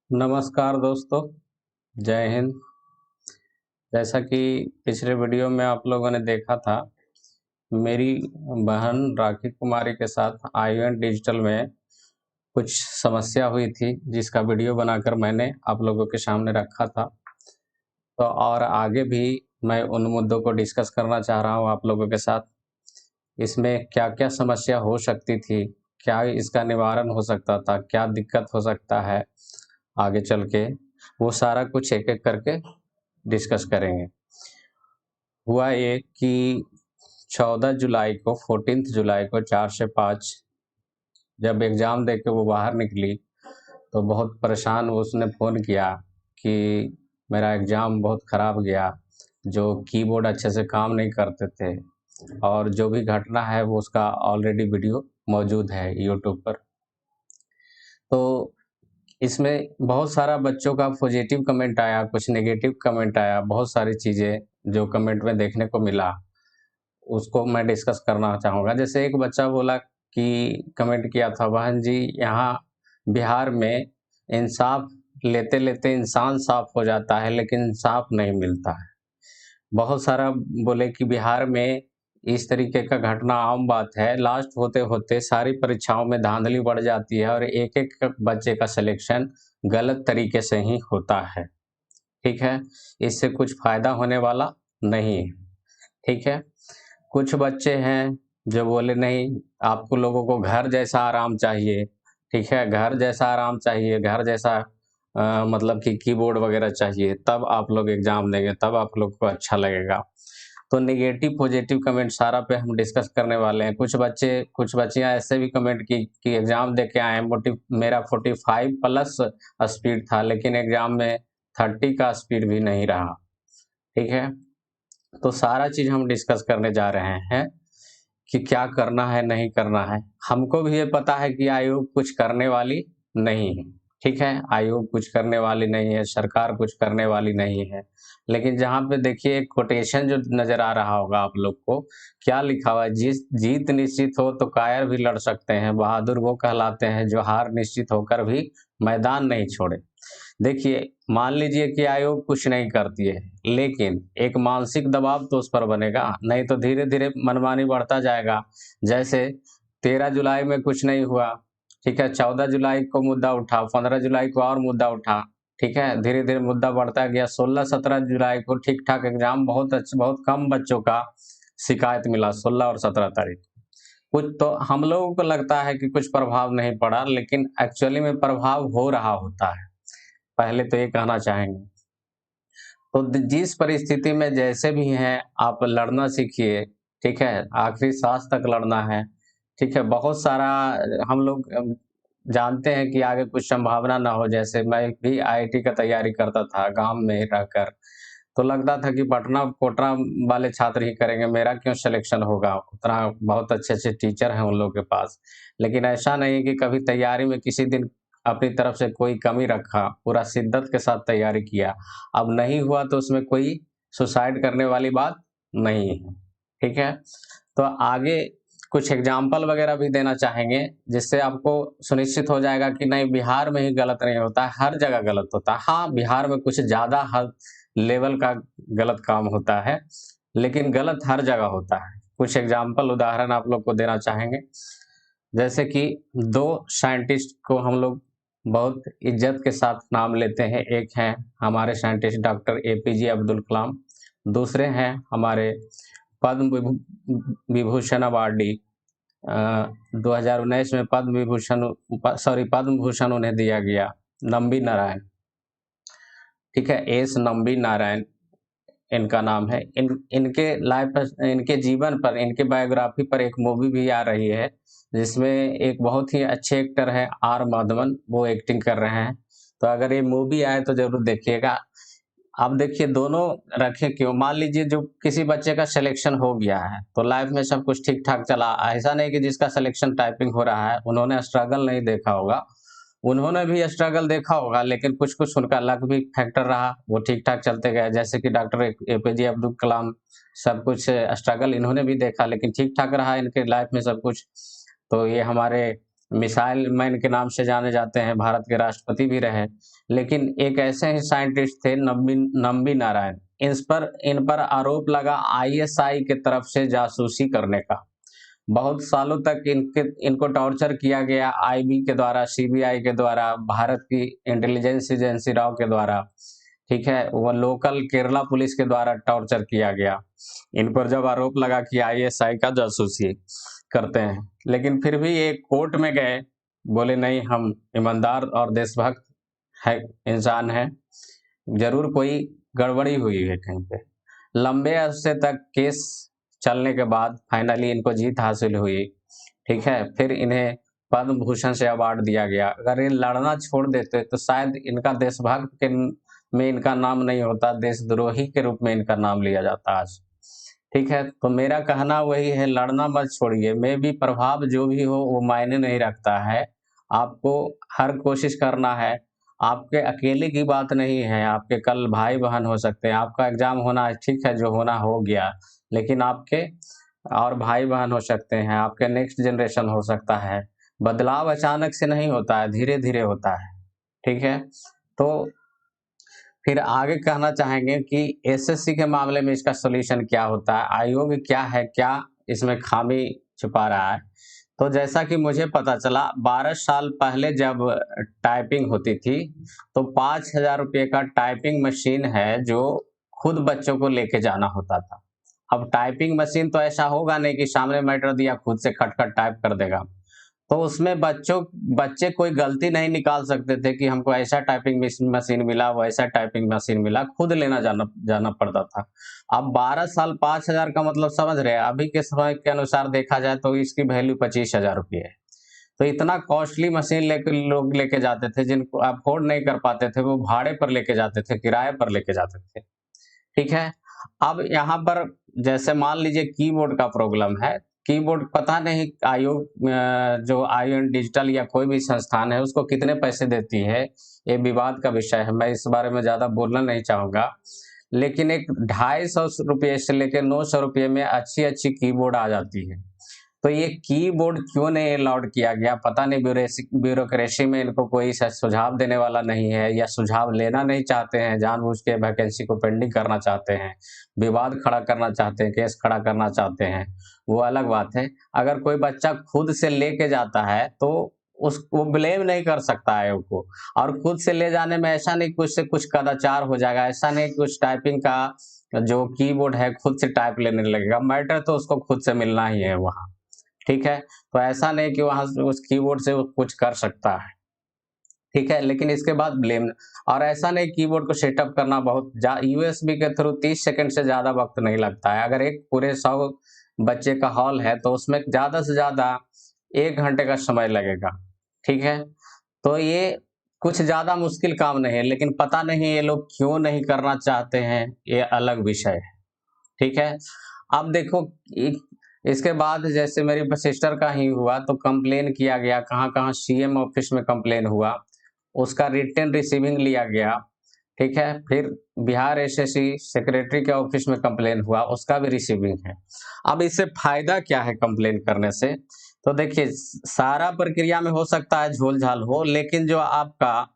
नमस्कार दोस्तों, जय हिंद। जैसा कि पिछले वीडियो में आप लोगों ने देखा था, मेरी बहन राखी कुमारी के साथ आईवेंट डिजिटल में कुछ समस्या हुई थी, जिसका वीडियो बनाकर मैंने आप लोगों के सामने रखा था। तो और आगे भी मैं उन मुद्दों को डिस्कस करना चाह रहा हूँ आप लोगों के साथ। इसमें क्या-क्या समस्या हो सकती थी, क्या इसका निवारण हो सकता था, क्या दिक्कत हो सकता है आगे चल के, वो सारा कुछ एक-एक करके डिस्कस करेंगे। हुआ ये कि 14 जुलाई को 14th जुलाई को 4 से 5 जब एग्ज़ाम दे के वो बाहर निकली, तो बहुत परेशान उसने फ़ोन किया कि मेरा एग्ज़ाम बहुत ख़राब गया, जो कीबोर्ड अच्छे से काम नहीं करते थे और जो भी घटना है वो उसका ऑलरेडी वीडियो मौजूद है यूट्यूब पर। तो इसमें बहुत सारा बच्चों का पॉजिटिव कमेंट आया, कुछ नेगेटिव कमेंट आया, बहुत सारी चीज़ें जो कमेंट में देखने को मिला, उसको मैं डिस्कस करना चाहूँगा। जैसे एक बच्चा बोला कि कमेंट किया था, बहन जी यहाँ बिहार में इंसाफ लेते-लेते इंसान साफ हो जाता है, लेकिन इंसाफ नहीं मिलता है। बहुत सारा बोले कि बिहार में इस तरीके का घटना आम बात है, लास्ट होते-होते सारी परीक्षाओं में धांधली बढ़ जाती है और एक-एक बच्चे का सिलेक्शन गलत तरीके से ही होता है, ठीक है? इससे कुछ फ़ायदा होने वाला नहीं है, ठीक है? कुछ बच्चे हैं जो बोले नहीं, आपको लोगों को घर जैसा आराम चाहिए, ठीक है? घर जैसा आराम चाहिए, घर जैसा मतलब कि कीबोर्ड वगैरह चाहिए, तब आप लोग एग्ज़ाम देंगे, तब आप लोग को अच्छा लगेगा। तो नेगेटिव पॉजिटिव कमेंट सारा पे हम डिस्कस करने वाले हैं। कुछ बच्चियाँ ऐसे भी कमेंट की कि एग्ज़ाम दे के आए हैं, मेरा 45 प्लस स्पीड था, लेकिन एग्ज़ाम में 30 का स्पीड भी नहीं रहा, ठीक है? तो सारा चीज़ हम डिस्कस करने जा रहे हैं कि क्या करना है, नहीं करना है। हमको भी ये पता है कि आयोग कुछ करने वाली नहीं है, ठीक है? आयोग कुछ करने वाली नहीं है, सरकार कुछ करने वाली नहीं है। लेकिन जहाँ पे देखिए एक कोटेशन जो नज़र आ रहा होगा आप लोग को, क्या लिखा हुआ है? जीत निश्चित हो तो कायर भी लड़ सकते हैं, बहादुर वो कहलाते हैं जो हार निश्चित होकर भी मैदान नहीं छोड़े। देखिए, मान लीजिए कि आयोग कुछ नहीं करती है, लेकिन एक मानसिक दबाव तो उस पर बनेगा, नहीं तो धीरे-धीरे मनमानी बढ़ता जाएगा। जैसे 13 जुलाई में कुछ नहीं हुआ, ठीक है? 14 जुलाई को मुद्दा उठा, 15 जुलाई को और मुद्दा उठा, ठीक है? धीरे-धीरे मुद्दा बढ़ता गया, 16-17 जुलाई को ठीक-ठाक एग्ज़ाम बहुत कम बच्चों का शिकायत मिला, 16 और 17 तारीख। कुछ तो हम लोगों को लगता है कि कुछ प्रभाव नहीं पड़ा, लेकिन एक्चुअली में प्रभाव हो रहा होता है। पहले तो ये कहना चाहेंगे। तो जिस परिस्थिति में जैसे भी हैं, आप लड़ना सीखिए, ठीक है? आखिरी साँस तक लड़ना है, ठीक है? बहुत सारा हम लोग जानते हैं कि आगे कुछ संभावना ना हो, जैसे मैं भी आईआईटी का तैयारी करता था गाँव में रहकर, तो लगता था कि पटना, कोटा वाले छात्र ही करेंगे, मेरा क्यों सिलेक्शन होगा? उतना बहुत अच्छे-अच्छे टीचर हैं उन लोगों के पास। लेकिन ऐसा नहीं है कि कभी तैयारी में किसी दिन अपनी तरफ से कोई कमी रखा, पूरा शिद्दत के साथ तैयारी किया। अब नहीं हुआ तो उसमें कोई सुसाइड करने वाली बात नहीं है, ठीक है? तो आगे कुछ एग्ज़ाम्पल वगैरह भी देना चाहेंगे, जिससे आपको सुनिश्चित हो जाएगा कि नहीं बिहार में ही गलत नहीं होता है, हर जगह गलत होता है। हाँ, बिहार में कुछ ज़्यादा हद लेवल का गलत काम होता है, लेकिन गलत हर जगह होता है। कुछ एग्ज़ाम्पल उदाहरण आप लोग को देना चाहेंगे, जैसे कि 2 साइंटिस्ट को हम लोग बहुत इज़्ज़त के साथ नाम लेते हैं। एक हैं हमारे scientist doctor APJ Abdul Kalam, दूसरे हैं हमारे पद्म विभूषण अवार्डी, 2019 में पद्म भूषण उन्हें दिया गया, नंबी नारायण, ठीक है? एस नंबी नारायण इनका नाम है। इनके जीवन पर, इनके बायोग्राफी पर एक मूवी भी आ रही है, जिसमें एक बहुत ही अच्छे एक्टर हैं आर माधवन, वो एक्टिंग कर रहे हैं। तो अगर ये मूवी आए तो ज़रूर देखिएगा। अब देखिए दोनों रखे क्यों? मान लीजिए जो किसी बच्चे का सिलेक्शन हो गया है, तो लाइफ में सब कुछ ठीक-ठाक चला। ऐसा नहीं कि जिसका सिलेक्शन टाइपिंग हो रहा है, उन्होंने स्ट्रगल नहीं देखा होगा। उन्होंने भी स्ट्रगल देखा होगा, लेकिन कुछ-कुछ उनका लक भी फैक्टर रहा, वो ठीक-ठाक चलते गए। जैसे कि डॉक्टर एपीजे अब्दुल कलाम, सब कुछ स्ट्रगल इन्होंने भी देखा, लेकिन ठीक-ठाक रहा इनके लाइफ में सब कुछ। तो ये हमारे मिसाइल मैन के नाम से जाने जाते हैं, भारत के राष्ट्रपति भी रहे। लेकिन एक ऐसे ही साइंटिस्ट थे नंबी नारायण, इन पर आरोप लगा आईएसआई की तरफ से जासूसी करने का। बहुत सालों तक इनको टॉर्चर किया गया आईबी के द्वारा, सीबीआई के द्वारा, भारत की इंटेलिजेंस एजेंसी राव के द्वारा, ठीक है, वो लोकल केरला पुलिस के द्वारा टॉर्चर किया गया। इन पर जब आरोप लगा कि आईएसआई का जासूसी करते हैं, लेकिन फिर भी ये कोर्ट में गए, बोले नहीं, हम ईमानदार और देशभक्त है इंसान है, जरूर कोई गड़बड़ी हुई है कहीं पे। लंबे अरसे तक केस चलने के बाद फाइनली इनको जीत हासिल हुई, ठीक है। फिर इन्हें पद्म भूषण से अवार्ड दिया गया। अगर ये लड़ना छोड़ देते तो शायद इनका देशभक्त के में इनका नाम नहीं होता, देशद्रोही के रूप में इनका नाम लिया जाता आज, ठीक है। तो मेरा कहना वही है, लड़ना मत छोड़िए, में भी प्रभाव जो भी हो वो मायने नहीं रखता है। आपको हर कोशिश करना है, आपके अकेले की बात नहीं है, आपके कल भाई बहन हो सकते हैं, आपका एग्जाम होना ठीक है, जो होना हो गया, लेकिन आपके और भाई बहन हो सकते हैं, आपके नेक्स्ट जनरेशन हो सकता है। बदलाव अचानक से नहीं होता है, धीरे धीरे होता है, ठीक है। तो फिर आगे कहना चाहेंगे कि एसएससी के मामले में इसका सॉल्यूशन क्या होता है, आयोग क्या है, क्या इसमें खामी छुपा रहा है। तो जैसा कि मुझे पता चला, 12 साल पहले जब टाइपिंग होती थी तो 5,000 रुपये का टाइपिंग मशीन है जो खुद बच्चों को लेके जाना होता था। अब टाइपिंग मशीन तो ऐसा होगा नहीं कि सामने मैटर दिया खुद से खट खट टाइप कर देगा, तो उसमें बच्चे कोई गलती नहीं निकाल सकते थे कि हमको ऐसा टाइपिंग मशीन मिला, वैसा टाइपिंग मशीन मिला, खुद लेना जाना पड़ता था। अब 12 साल 5,000 का मतलब समझ रहे हैं, अभी के समय के अनुसार देखा जाए तो इसकी वैल्यू 25,000 रुपये है। तो इतना कॉस्टली मशीन लोग लेके जाते थे, जिनको अफोर्ड नहीं कर पाते थे, वो भाड़े पर लेके जाते थे, किराए पर लेके जाते थे, ठीक है। अब यहाँ पर जैसे मान लीजिए कीबोर्ड का प्रॉब्लम है, कीबोर्ड पता नहीं आयोग जो आईएन डिजिटल या कोई भी संस्थान है उसको कितने पैसे देती है, ये विवाद का विषय है, मैं इस बारे में ज्यादा बोलना नहीं चाहूंगा। लेकिन एक 250 रुपये से लेकर 900 रुपये में अच्छी अच्छी कीबोर्ड आ जाती है। तो ये कीबोर्ड क्यों नहीं अलाउड किया गया, पता नहीं, ब्यूरोक्रेसी में इनको कोई सुझाव देने वाला नहीं है, या सुझाव लेना नहीं चाहते हैं, जानबूझ के वैकेंसी को पेंडिंग करना चाहते हैं, विवाद खड़ा करना चाहते हैं, केस खड़ा करना चाहते हैं, वो अलग बात है। अगर कोई बच्चा खुद से लेके जाता है तो वो ब्लेम नहीं कर सकता है आयोग को। और खुद से ले जाने में ऐसा नहीं कुछ से कुछ कदाचार हो जाएगा, ऐसा नहीं कुछ टाइपिंग का जो कीबोर्ड है खुद से टाइप लेने लगेगा, मैटर तो उसको खुद से मिलना ही है वहाँ, ठीक है। तो ऐसा नहीं कि वहां उस कीबोर्ड से वो कुछ कर सकता है, ठीक है। लेकिन इसके बाद ब्लेम, और ऐसा नहीं कीबोर्ड को सेटअप करना बहुत यूएसबी के थ्रू 30 सेकंड से ज्यादा वक्त नहीं लगता है। अगर एक पूरे 100 बच्चे का हॉल है तो उसमें ज्यादा से ज्यादा 1 घंटे का समय लगेगा, ठीक है। तो ये कुछ ज्यादा मुश्किल काम नहीं है, लेकिन पता नहीं ये लोग क्यों नहीं करना चाहते हैं, ये अलग विषय है, ठीक है। अब देखो, इसके बाद जैसे मेरी सिस्टर का ही हुआ तो कंप्लेन किया गया, कहाँ कहाँ सीएम ऑफिस में कंप्लेन हुआ, उसका रिटन रिसीविंग लिया गया, ठीक है। फिर बिहार एसएससी सेक्रेटरी के ऑफिस में कंप्लेन हुआ, उसका भी रिसीविंग है। अब इससे फायदा क्या है कंप्लेन करने से, तो देखिए, सारा प्रक्रिया में हो सकता है झोल झाल हो, लेकिन जो आपका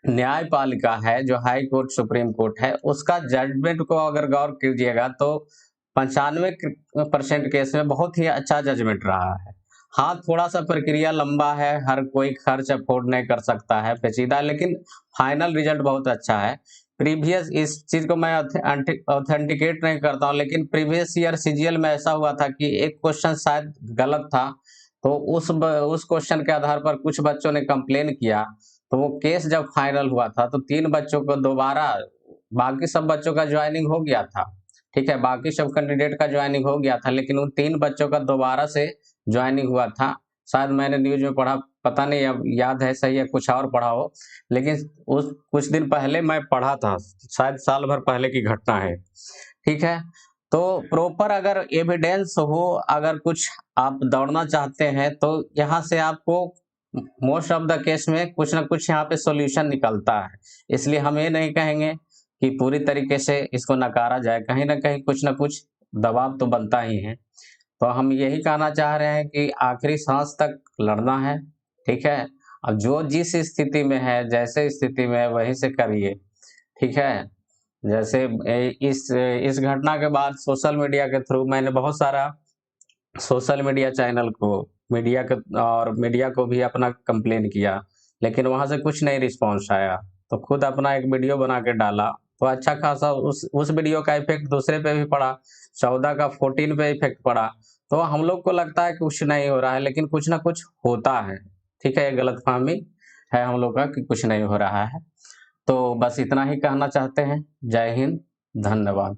न्यायपालिका है, जो हाई कोर्ट सुप्रीम कोर्ट है, उसका जजमेंट को अगर गौर कीजिएगा तो 95% केस में बहुत ही अच्छा जजमेंट रहा है। हाँ, थोड़ा सा प्रक्रिया लंबा है, हर कोई खर्च अफोर्ड नहीं कर सकता है, पेचीदा, लेकिन फाइनल रिजल्ट बहुत अच्छा है। प्रीवियस इस चीज को मैं ऑथेंटिकेट नहीं करता हूँ, लेकिन प्रीवियस ईयर सीजीएल में ऐसा हुआ था कि एक क्वेश्चन शायद गलत था, तो उस क्वेश्चन के आधार पर कुछ बच्चों ने कंप्लेन किया, तो वो केस जब फाइनल हुआ था तो 3 बच्चों को दोबारा, बाकी सब बच्चों का ज्वाइनिंग हो गया था, ठीक है, बाकी सब कैंडिडेट का ज्वाइनिंग हो गया था, लेकिन उन 3 बच्चों का दोबारा से ज्वाइनिंग हुआ था। शायद मैंने न्यूज में पढ़ा, पता नहीं अब याद है सही है, कुछ और पढ़ा हो, लेकिन उस कुछ दिन पहले मैं पढ़ा था, शायद साल भर पहले की घटना है, ठीक है। तो प्रॉपर अगर एविडेंस हो, अगर कुछ आप दौड़ना चाहते हैं तो यहाँ से आपको मोस्ट ऑफ द केस में कुछ ना कुछ यहाँ पे सॉल्यूशन निकलता है। इसलिए हम ये नहीं कहेंगे कि पूरी तरीके से इसको नकारा जाए, कहीं ना कहीं कुछ ना कुछ दबाव तो बनता ही है। तो हम यही कहना चाह रहे हैं कि आखिरी सांस तक लड़ना है, ठीक है। अब जो जिस स्थिति में है, जैसे स्थिति में है वहीं से करिए, ठीक है। जैसे इस घटना के बाद सोशल मीडिया के थ्रू मैंने बहुत सारा सोशल मीडिया चैनल को, मीडिया को भी अपना कंप्लेन किया, लेकिन वहां से कुछ नहीं रिस्पॉन्स आया। तो खुद अपना एक वीडियो बना के डाला, तो अच्छा खासा उस वीडियो का इफेक्ट दूसरे पे भी पड़ा, 14 का 14 पे इफेक्ट पड़ा। तो हम लोग को लगता है कि कुछ नहीं हो रहा है, लेकिन कुछ ना कुछ होता है, ठीक है। ये गलतफहमी है हम लोग का कि कुछ नहीं हो रहा है। तो बस इतना ही कहना चाहते हैं। जय हिंद, धन्यवाद।